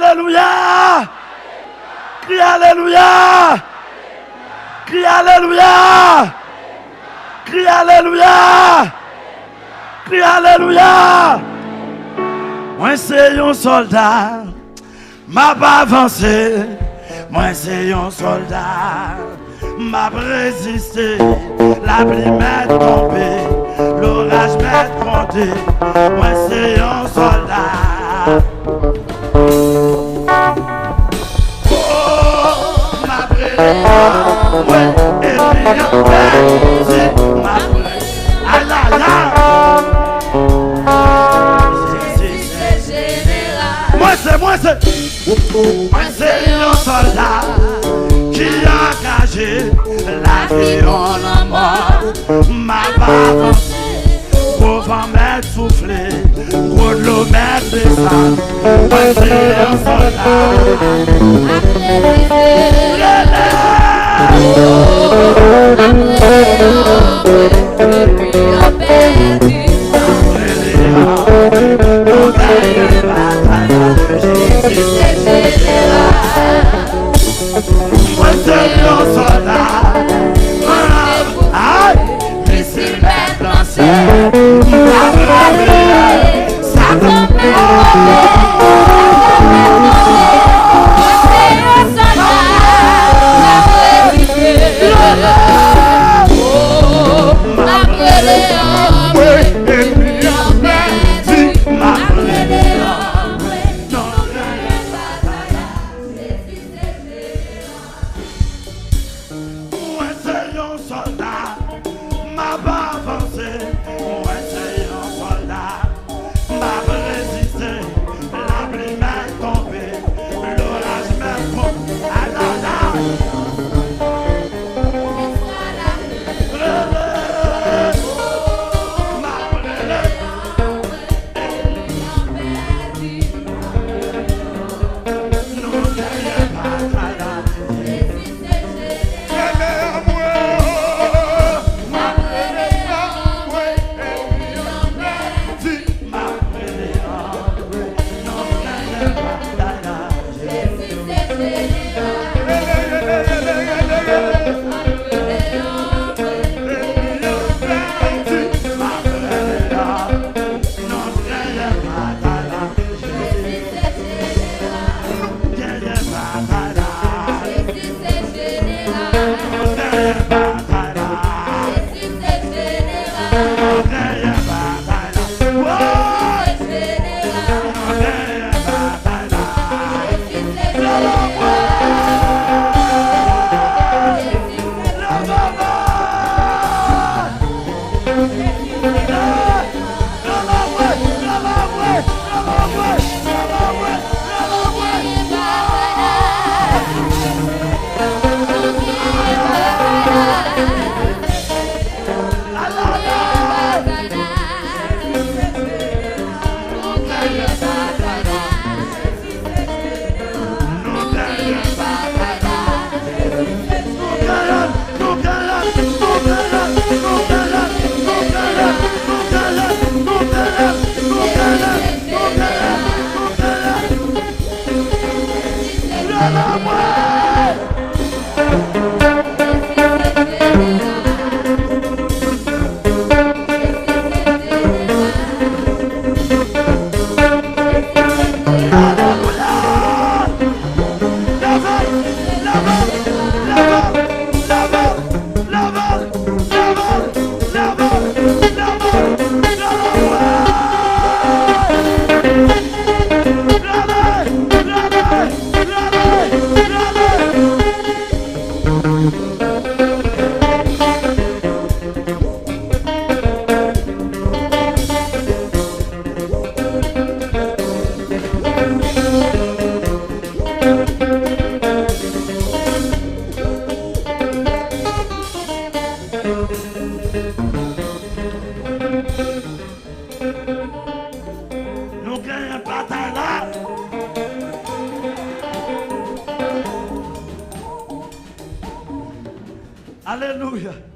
Alléluia. Crie Alléluia. Crie Alléluia. Crie Alléluia. Crie Alléluia. Moi c'est un soldat, m'a pas avancé. Moi c'est un soldat, m'a résisté. La pluie m'est tombée, l'orage m'est monté. Moi c'est un soldat. Oh, m'a brûlé, ouais, et puis on m'a brûlé. Aïe, aïe, aïe. Moi c'est un soldat qui a engagé la vie en la mort. Ma pas gros vent m'est soufflé, gros de l'eau m'est descend. Moi c'est un soldat. Moi c'est un soldat. Aïe, mais c'est m'est lancé. Ça tombe. Alléluia.